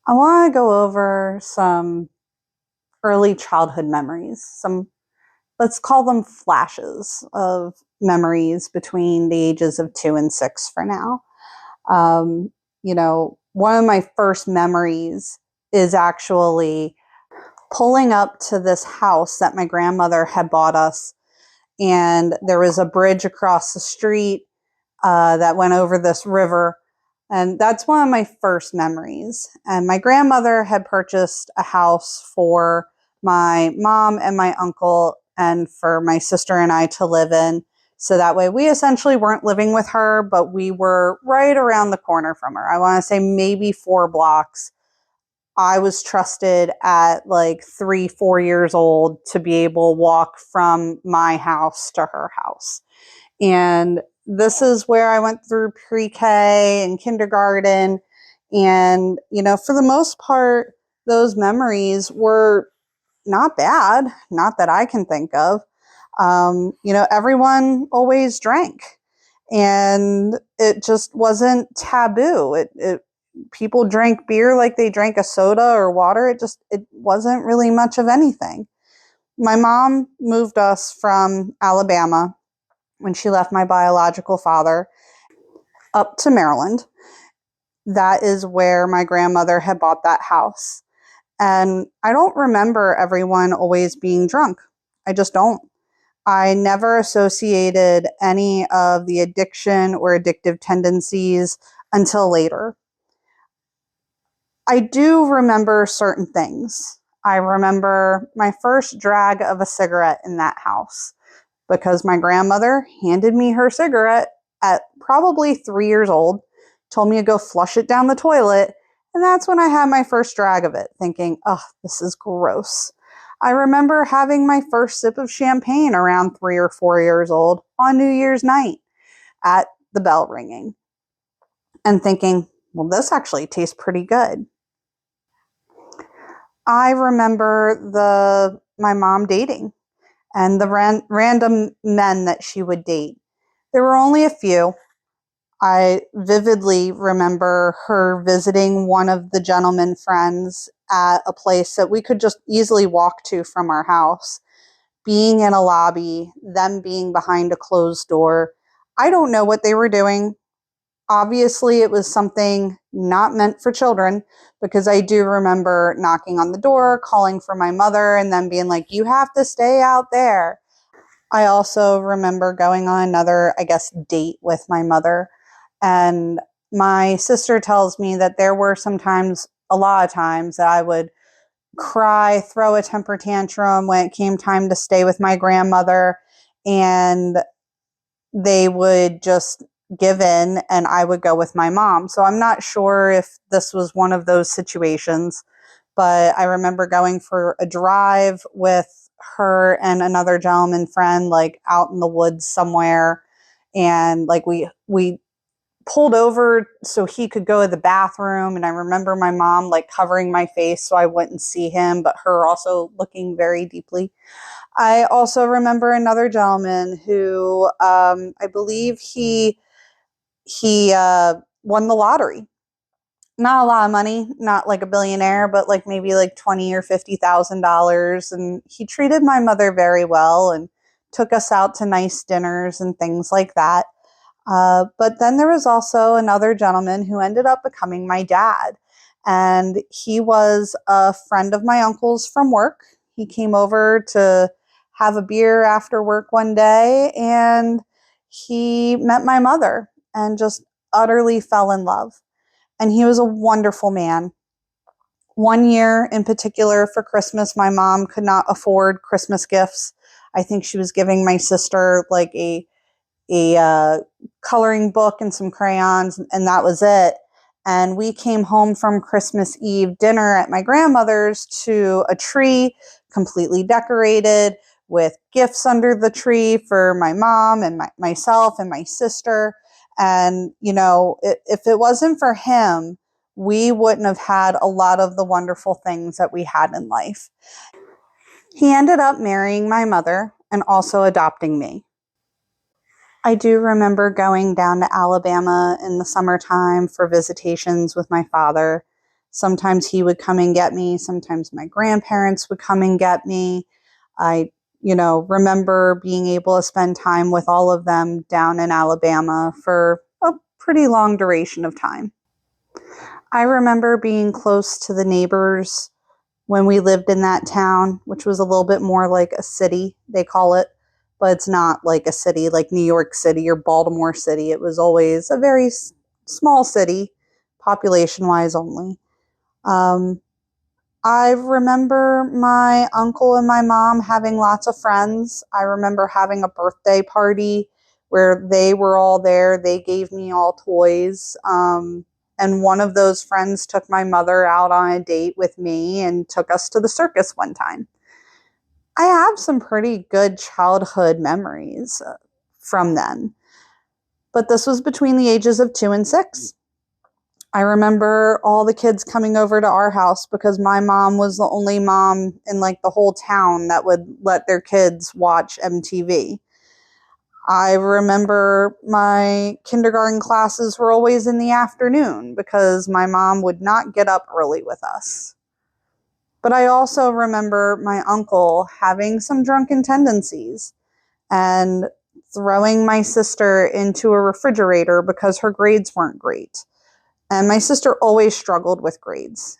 I want to go over some early childhood memories, let's call them flashes of memories between the ages of 2 and 6 for now. Um, One of my first memories is actually pulling up to this house that my grandmother had bought us, and there was a bridge across the street that went over this river. And that's one of my first memories. And my grandmother had purchased a house for my mom and my uncle and for my sister and I to live in. So that way we essentially weren't living with her, but we were right around the corner from her. I want to say maybe 4 blocks. I was trusted at like 3, 4 years old to be able to walk from my house to her house. And this is where I went through pre-K and kindergarten. And, for the most part, those memories were not bad, not that I can think of. Everyone always drank, and it just wasn't taboo. It people drank beer like they drank a soda or water. It wasn't really much of anything. My mom moved us from Alabama when she left my biological father up to Maryland. That is where my grandmother had bought that house. And I don't remember everyone always being drunk. I just don't. I never associated any of the addiction or addictive tendencies until later. I do remember certain things. I remember my first drag of a cigarette in that house because my grandmother handed me her cigarette at probably 3 years old, told me to go flush it down the toilet, and that's when I had my first drag of it, thinking, oh, this is gross. I remember having my first sip of champagne around 3 or 4 years old on New Year's night at the bell ringing and thinking, well, this actually tastes pretty good. I remember my mom dating and the random men that she would date. There were only a few. I vividly remember her visiting one of the gentleman friends at a place that we could just easily walk to from our house, being in a lobby, them being behind a closed door. I don't know what they were doing. Obviously, it was something not meant for children because I do remember knocking on the door, calling for my mother, and then being like, you have to stay out there. I also remember going on another, I guess, date with my mother. And my sister tells me that there were sometimes, a lot of times, that I would cry, throw a temper tantrum when it came time to stay with my grandmother. And they would just give in and I would go with my mom. So I'm not sure if this was one of those situations, but I remember going for a drive with her and another gentleman friend, like out in the woods somewhere. And like we pulled over so he could go to the bathroom. And I remember my mom like covering my face so I wouldn't see him, but her also looking very deeply. I also remember another gentleman who I believe he won the lottery. Not a lot of money, not like a billionaire, but like maybe like 20 or $50,000. And he treated my mother very well and took us out to nice dinners and things like that. But then there was also another gentleman who ended up becoming my dad. And he was a friend of my uncle's from work. He came over to have a beer after work one day and he met my mother and just utterly fell in love. And he was a wonderful man. One year in particular for Christmas, my mom could not afford Christmas gifts. I think she was giving my sister like a coloring book and some crayons, and that was it. And we came home from Christmas Eve dinner at my grandmother's to a tree completely decorated with gifts under the tree for my mom and myself and my sister. And, if it wasn't for him, we wouldn't have had a lot of the wonderful things that we had in life. He ended up marrying my mother and also adopting me. I do remember going down to Alabama in the summertime for visitations with my father, Sometimes he would come and get me. Sometimes my grandparents would come and get me. I, remember being able to spend time with all of them down in Alabama for a pretty long duration of time. I remember being close to the neighbors when we lived in that town, which was a little bit more like a city, they call it, but it's not like a city like New York City or Baltimore City. It was always a very small city, population-wise only. I remember my uncle and my mom having lots of friends. I remember having a birthday party where they were all there. They gave me all toys. And one of those friends took my mother out on a date with me and took us to the circus one time. I have some pretty good childhood memories from then. But this was between the ages of 2 and 6. I remember all the kids coming over to our house because my mom was the only mom in like the whole town that would let their kids watch MTV. I remember my kindergarten classes were always in the afternoon because my mom would not get up early with us. But I also remember my uncle having some drunken tendencies and throwing my sister into a refrigerator because her grades weren't great. And my sister always struggled with grades.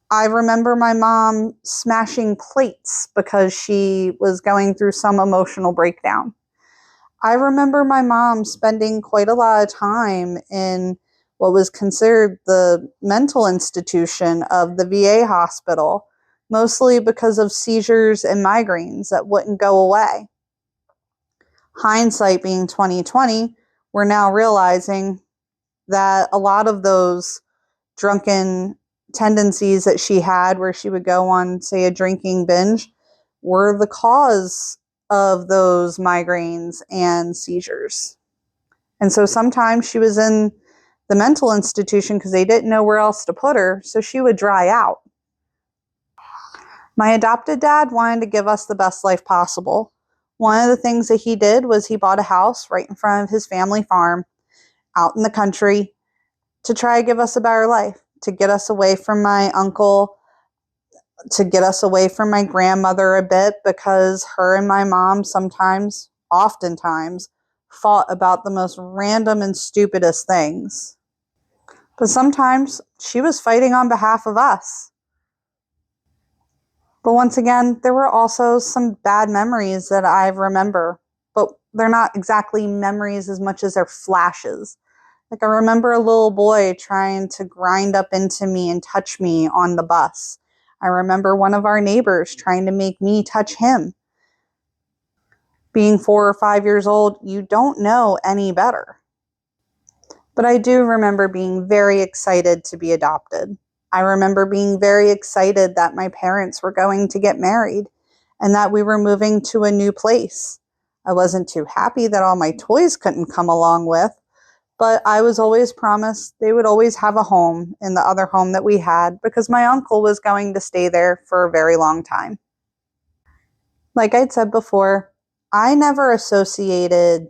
I remember my mom smashing plates because she was going through some emotional breakdown. I remember my mom spending quite a lot of time in what was considered the mental institution of the VA hospital, mostly because of seizures and migraines that wouldn't go away. Hindsight being 2020, we're now realizing that a lot of those drunken tendencies that she had, where she would go on, say, a drinking binge, were the cause of those migraines and seizures. And so sometimes she was in the mental institution because they didn't know where else to put her, so she would dry out. My adopted dad wanted to give us the best life possible. One of the things that he did was he bought a house right in front of his family farm out in the country to try to give us a better life, to get us away from my uncle, to get us away from my grandmother a bit, because her and my mom sometimes, oftentimes, fought about the most random and stupidest things. But sometimes she was fighting on behalf of us. But once again, there were also some bad memories that I remember, but they're not exactly memories as much as they're flashes. Like I remember a little boy trying to grind up into me and touch me on the bus. I remember one of our neighbors trying to make me touch him. Being 4 or 5 years old, you don't know any better. But I do remember being very excited to be adopted. I remember being very excited that my parents were going to get married and that we were moving to a new place. I wasn't too happy that all my toys couldn't come along with, but I was always promised they would always have a home in the other home that we had because my uncle was going to stay there for a very long time. Like I'd said before, I never associated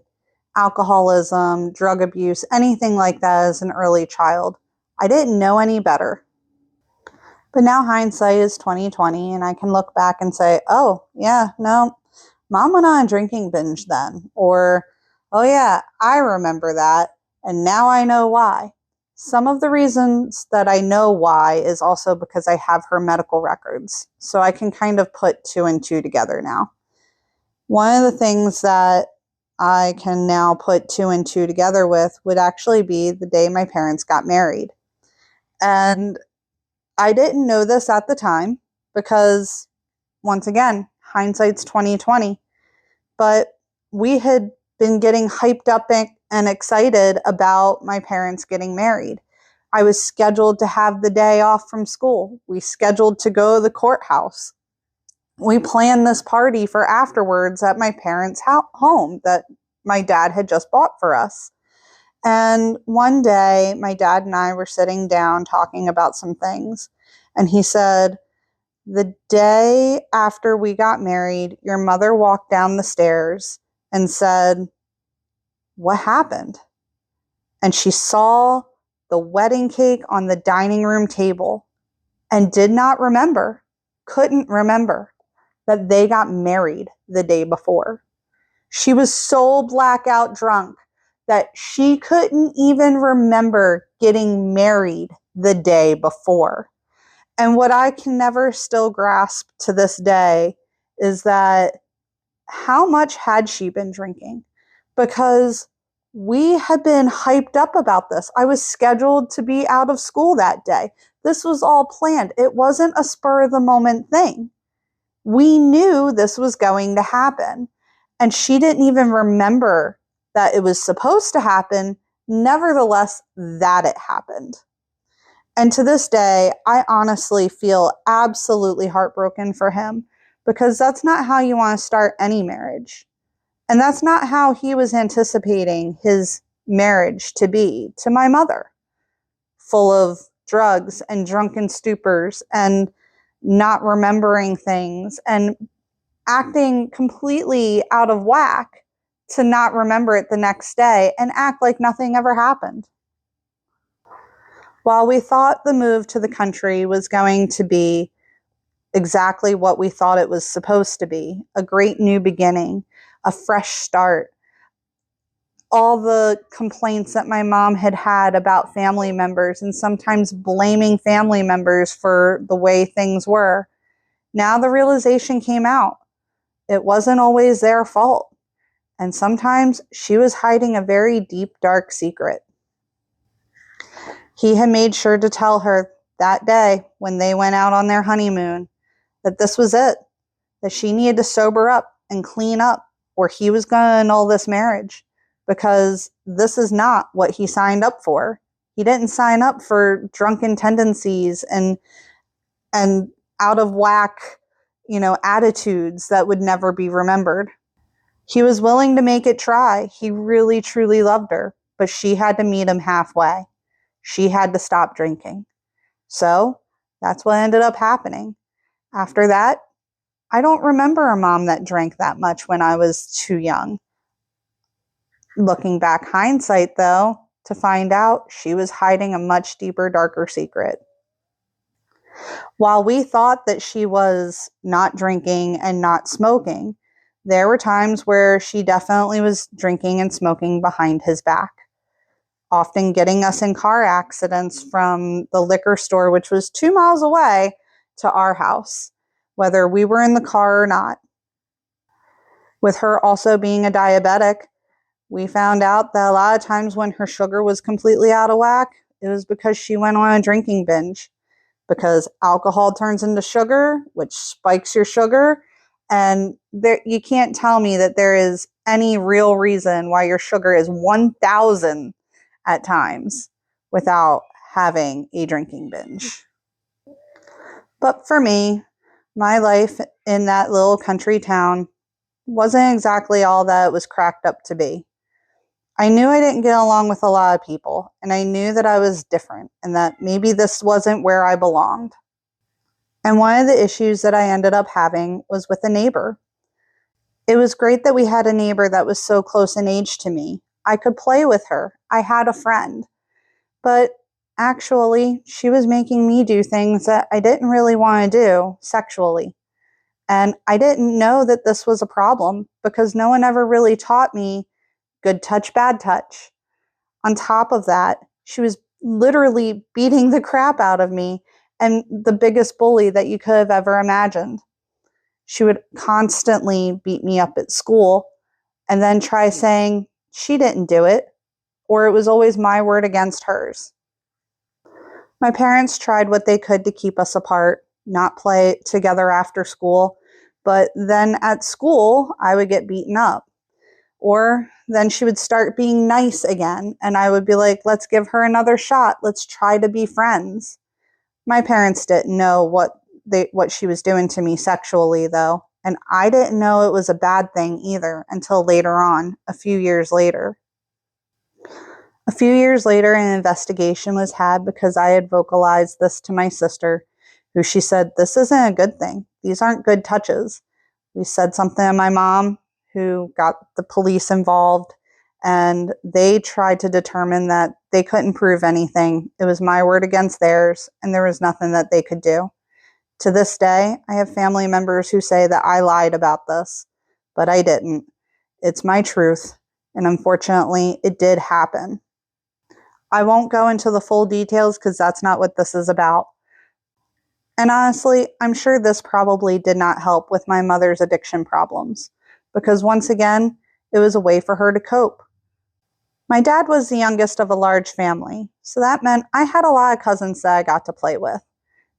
alcoholism, drug abuse, anything like that as an early child. I didn't know any better. But now hindsight is 2020 and I can look back and say, oh, yeah, no, mom went on a drinking binge then. Or, oh yeah, I remember that. And now I know why. Some of the reasons that I know why is also because I have her medical records. So I can kind of put 2 and 2 together now. One of the things that I can now put 2 and 2 together with would actually be the day my parents got married. And I didn't know this at the time because, once again, hindsight's 2020. But we had been getting hyped up and excited about my parents getting married. I was scheduled to have the day off from school. We scheduled to go to the courthouse. We planned this party for afterwards at my parents' home that my dad had just bought for us. And one day, my dad and I were sitting down talking about some things. And he said, the day after we got married, your mother walked down the stairs and said, what happened? And she saw the wedding cake on the dining room table and did not remember, couldn't remember that they got married the day before. She was so blackout drunk that she couldn't even remember getting married the day before. And what I can never still grasp to this day is that how much had she been drinking? Because we had been hyped up about this. I was scheduled to be out of school that day. This was all planned. It wasn't a spur of the moment thing. We knew this was going to happen. And she didn't even remember that it was supposed to happen. Nevertheless, that it happened. And to this day, I honestly feel absolutely heartbroken for him because that's not how you want to start any marriage. And that's not how he was anticipating his marriage to be to my mother, full of drugs and drunken stupors and not remembering things and acting completely out of whack to not remember it the next day and act like nothing ever happened. While we thought the move to the country was going to be exactly what we thought it was supposed to be, a great new beginning, a fresh start, all the complaints that my mom had had about family members and sometimes blaming family members for the way things were, now the realization came out. It wasn't always their fault. And sometimes she was hiding a very deep, dark secret. He had made sure to tell her that day when they went out on their honeymoon that this was it, that she needed to sober up and clean up or he was going to annul this marriage because this is not what he signed up for. He didn't sign up for drunken tendencies and out of whack, attitudes that would never be remembered. He was willing to make it try. He really, truly loved her, but she had to meet him halfway. She had to stop drinking. So that's what ended up happening. After that, I don't remember a mom that drank that much when I was too young. Looking back hindsight, though, to find out she was hiding a much deeper, darker secret. While we thought that she was not drinking and not smoking, there were times where she definitely was drinking and smoking behind his back, often getting us in car accidents from the liquor store, which was 2 miles away, to our house, whether we were in the car or not. With her also being a diabetic, we found out that a lot of times when her sugar was completely out of whack, it was because she went on a drinking binge. Because alcohol turns into sugar, which spikes your sugar, and you can't tell me that there is any real reason why your sugar is 1,000 at times without having a drinking binge. But for me, my life in that little country town wasn't exactly all that it was cracked up to be. I knew I didn't get along with a lot of people, and I knew that I was different and that maybe this wasn't where I belonged. And one of the issues that I ended up having was with a neighbor. It was great that we had a neighbor that was so close in age to me. I could play with her. I had a friend. But actually, she was making me do things that I didn't really want to do sexually. And I didn't know that this was a problem because no one ever really taught me good touch, bad touch. On top of that, she was literally beating the crap out of me and the biggest bully that you could have ever imagined. She would constantly beat me up at school and then try saying she didn't do it, or it was always my word against hers. My parents tried what they could to keep us apart, not play together after school, but then at school, I would get beaten up. Or then she would start being nice again, and I would be like, let's give her another shot. Let's try to be friends. My parents didn't know what she was doing to me sexually, though, and I didn't know it was a bad thing either until later on, a few years later. A few years later, an investigation was had because I had vocalized this to my sister, who she said, this isn't a good thing. These aren't good touches. We said something to my mom, who got the police involved, and they tried to determine that they couldn't prove anything. It was my word against theirs, and there was nothing that they could do. To this day, I have family members who say that I lied about this, but I didn't. It's my truth, and unfortunately, it did happen. I won't go into the full details because that's not what this is about. And honestly, I'm sure this probably did not help with my mother's addiction problems, because once again, it was a way for her to cope. My dad was the youngest of a large family, so that meant I had a lot of cousins that I got to play with.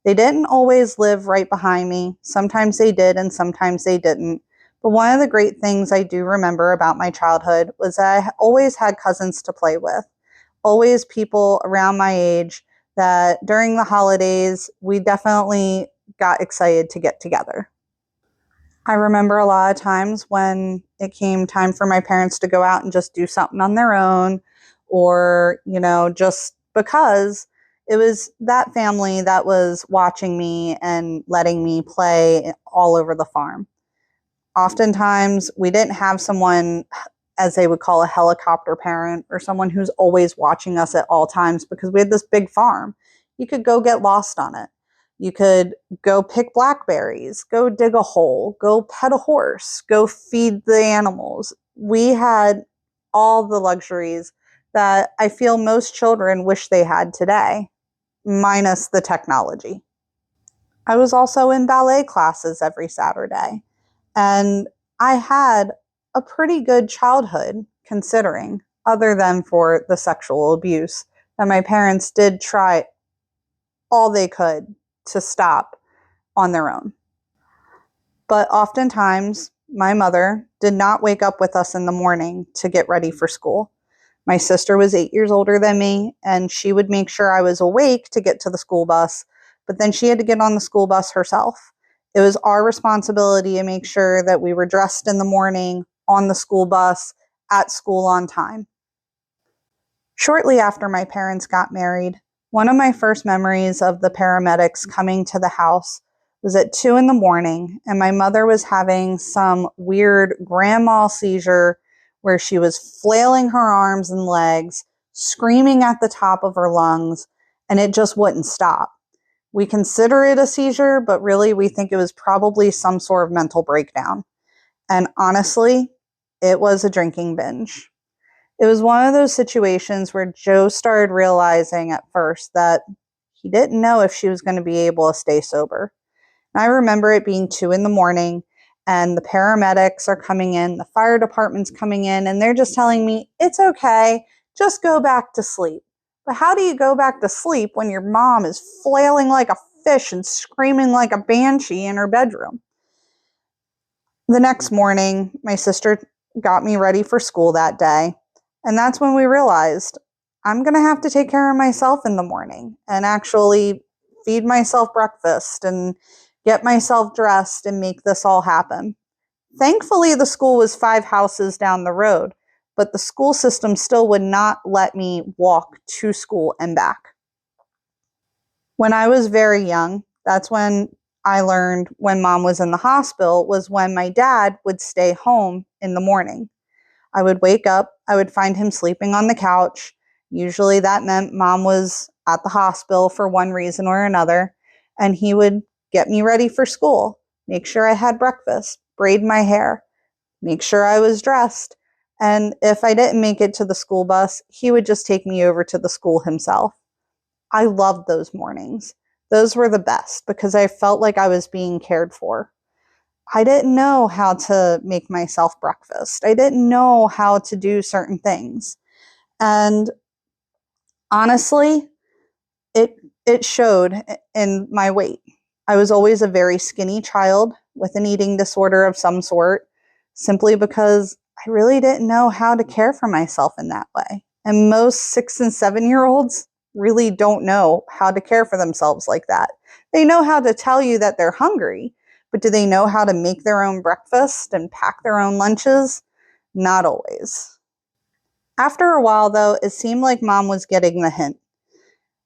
They didn't always live right behind me. Sometimes they did and sometimes they didn't. But one of the great things I do remember about my childhood was that I always had cousins to play with, always people around my age that during the holidays, we definitely got excited to get together. I remember a lot of times when it came time for my parents to go out and just do something on their own, or, just because it was that family that was watching me and letting me play all over the farm. Oftentimes, we didn't have someone, as they would call a helicopter parent, or someone who's always watching us at all times, because we had this big farm. You could go get lost on it. You could go pick blackberries, go dig a hole, go pet a horse, go feed the animals. We had all the luxuries that I feel most children wish they had today, minus the technology. I was also in ballet classes every Saturday, and I had a pretty good childhood considering, other than for the sexual abuse that my parents did try all they could to stop on their own. But oftentimes, my mother did not wake up with us in the morning to get ready for school. My sister was 8 years older than me, and she would make sure I was awake to get to the school bus, but then she had to get on the school bus herself. It was our responsibility to make sure that we were dressed in the morning, on the school bus, at school on time. Shortly after my parents got married, one of my first memories of the paramedics coming to the house was at 2 in the morning, and my mother was having some weird grand mal seizure where she was flailing her arms and legs, screaming at the top of her lungs, and it just wouldn't stop. We consider it a seizure, but really we think it was probably some sort of mental breakdown. And honestly, it was a drinking binge. It was one of those situations where Joe started realizing at first that he didn't know if she was going to be able to stay sober. And I remember it being 2 in the morning, and the paramedics are coming in, the fire department's coming in, and they're just telling me, it's okay, just go back to sleep. But how do you go back to sleep when your mom is flailing like a fish and screaming like a banshee in her bedroom? The next morning, my sister got me ready for school that day. And that's when we realized I'm going to have to take care of myself in the morning and actually feed myself breakfast and get myself dressed and make this all happen. Thankfully, the school was 5 houses down the road, but the school system still would not let me walk to school and back. When I was very young, that's when I learned when mom was in the hospital was when my dad would stay home in the morning. I would wake up, I would find him sleeping on the couch. Usually that meant mom was at the hospital for one reason or another, and he would get me ready for school, make sure I had breakfast, braid my hair, make sure I was dressed. And if I didn't make it to the school bus, he would just take me over to the school himself. I loved those mornings. Those were the best because I felt like I was being cared for. I didn't know how to make myself breakfast. I didn't know how to do certain things. And honestly, it showed in my weight. I was always a very skinny child with an eating disorder of some sort, simply because I really didn't know how to care for myself in that way. And most 6 and 7-year-olds really don't know how to care for themselves like that. They know how to tell you that they're hungry, but do they know how to make their own breakfast and pack their own lunches? Not always. After a while, though, it seemed like mom was getting the hint.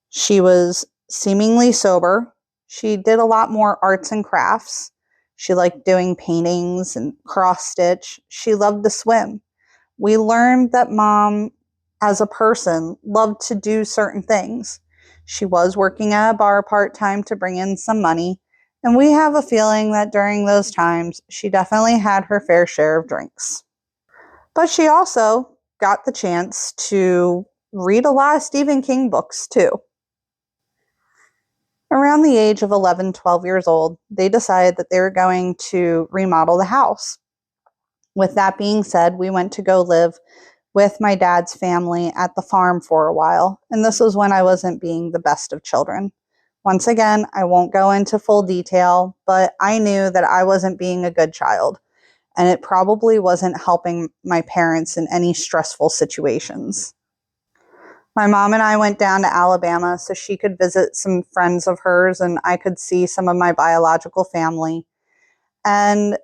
She was seemingly sober. She did a lot more arts and crafts. She liked doing paintings and cross stitch. She loved to swim. we learned that mom, as a person, loved to do certain things. She was working at a bar part-time to bring in some money, and we have a feeling that during those times, she definitely had her fair share of drinks. But she also got the chance to read a lot of Stephen King books too. Around the age of 11, 12 years old, they decided that they were going to remodel the house. With that being said, we went to go live with my dad's family at the farm for a while, and this was when I wasn't being the best of children. Once again, I won't go into full detail, but I knew that I wasn't being a good child, and it probably wasn't helping my parents in any stressful situations. My mom and I went down to Alabama so she could visit some friends of hers and I could see some of my biological family. And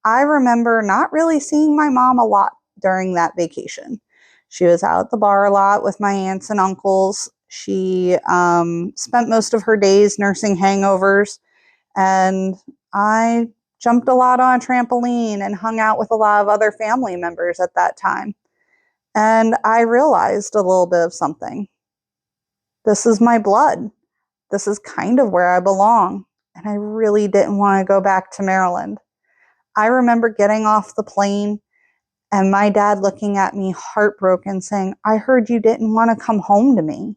I remember not really seeing my mom a lot during that vacation. She was out at the bar a lot with my aunts and uncles. She spent most of her days nursing hangovers, and I jumped a lot on a trampoline and hung out with a lot of other family members at that time. And I realized a little bit of something. This is my blood. This is kind of where I belong. And I really didn't want to go back to Maryland. I remember getting off the plane and my dad looking at me heartbroken saying, "I heard you didn't want to come home to me."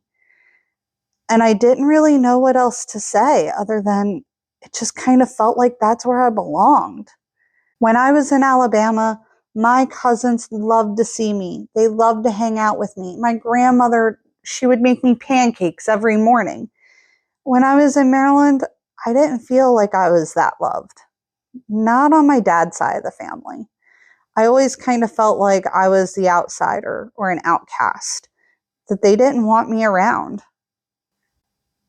And I didn't really know what else to say other than it just kind of felt like that's where I belonged. When I was in Alabama, my cousins loved to see me. They loved to hang out with me. My grandmother, she would make me pancakes every morning. When I was in Maryland, I didn't feel like I was that loved. Not on my dad's side of the family. I always kind of felt like I was the outsider or an outcast, that they didn't want me around.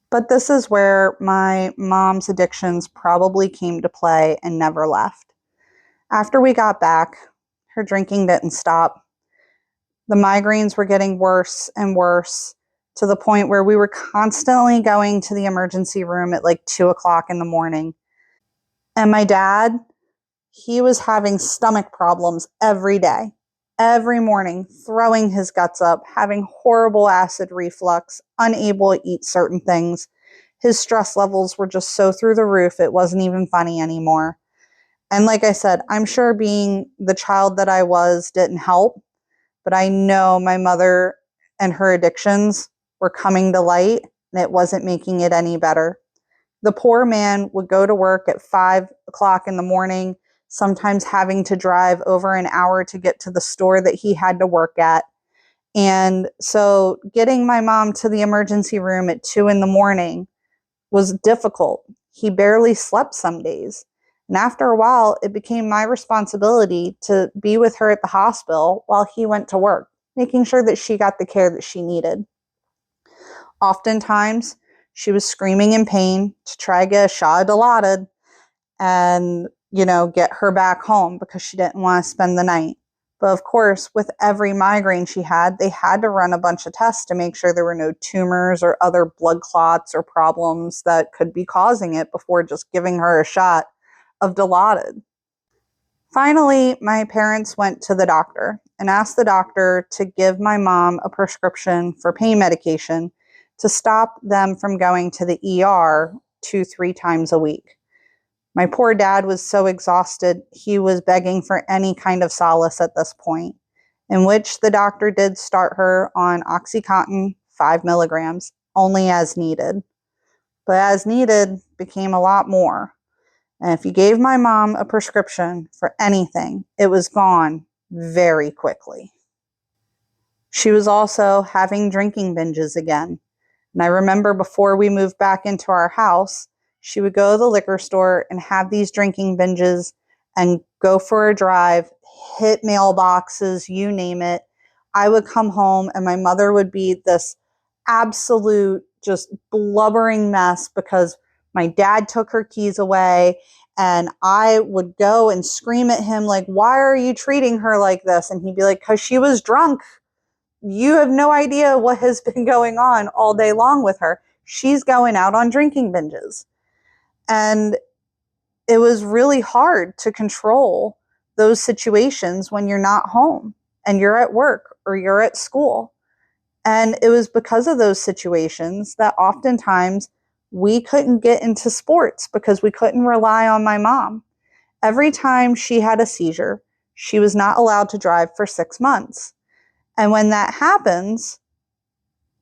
But this is where my mom's addictions probably came to play and never left. After we got back, her drinking didn't stop. The migraines were getting worse and worse to the point where we were constantly going to the emergency room at like 2 o'clock in the morning. And my dad, he was having stomach problems every day, every morning, throwing his guts up, having horrible acid reflux, unable to eat certain things. His stress levels were just so through the roof, it wasn't even funny anymore. And like I said, I'm sure being the child that I was didn't help, but I know my mother and her addictions were coming to light and it wasn't making it any better. The poor man would go to work at 5 o'clock in the morning, sometimes having to drive over an hour to get to the store that he had to work at. And so getting my mom to the emergency room at 2 in the morning was difficult. He barely slept some days. And after a while, it became my responsibility to be with her at the hospital while he went to work, making sure that she got the care that she needed. Oftentimes, she was screaming in pain to try to get a shot of Dilaudid and, get her back home because she didn't want to spend the night. But of course, with every migraine she had, they had to run a bunch of tests to make sure there were no tumors or other blood clots or problems that could be causing it before just giving her a shot of Dilaudid. Finally, my parents went to the doctor and asked the doctor to give my mom a prescription for pain medication to stop them from going to the ER 2-3 times a week. My poor dad was so exhausted, he was begging for any kind of solace at this point, in which the doctor did start her on OxyContin 5 milligrams, only as needed. But as needed became a lot more. And if you gave my mom a prescription for anything, it was gone very quickly. She was also having drinking binges again. And I remember before we moved back into our house, she would go to the liquor store and have these drinking binges and go for a drive, hit mailboxes, you name it. I would come home and my mother would be this absolute just blubbering mess because my dad took her keys away, and I would go and scream at him like, "Why are you treating her like this?" And he'd be like, "'Cause she was drunk. You have no idea what has been going on all day long with her. She's going out on drinking binges." And it was really hard to control those situations when you're not home. and you're at work or you're at school. And it was because of those situations that oftentimes we couldn't get into sports because we couldn't rely on my mom. Every time she had a seizure, she was not allowed to drive for 6 months. And when that happens,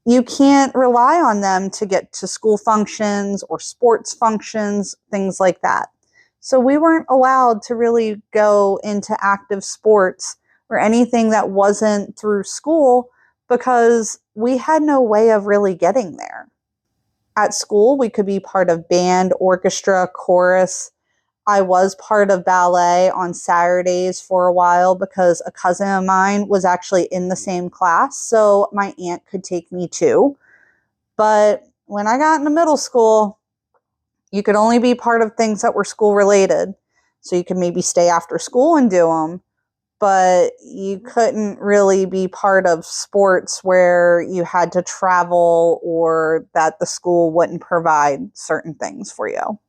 you can't rely on them to get to school functions or sports functions, things like that. So we weren't allowed to really go into active sports or anything that wasn't through school because we had no way of really getting there. At school, we could be part of band, orchestra, chorus. I was part of ballet on Saturdays for a while because a cousin of mine was actually in the same class, so my aunt could take me too. But when I got into middle school, you could only be part of things that were school related. So you could maybe stay after school and do them, but you couldn't really be part of sports where you had to travel or that the school wouldn't provide certain things for you.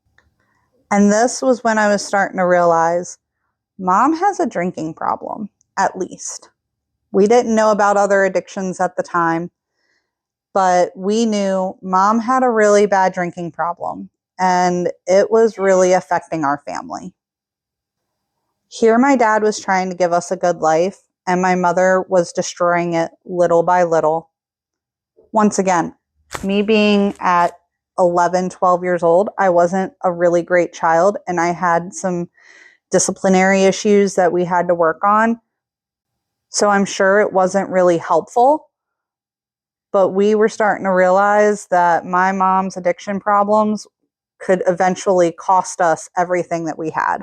And this was when I was starting to realize mom has a drinking problem, at least. We didn't know about other addictions at the time, but we knew mom had a really bad drinking problem, and it was really affecting our family. Here, my dad was trying to give us a good life, and my mother was destroying it little by little. Once again, me being at 11, 12 years old, I wasn't a really great child, and I had some disciplinary issues that we had to work on. So I'm sure it wasn't really helpful, but we were starting to realize that my mom's addiction problems could eventually cost us everything that we had.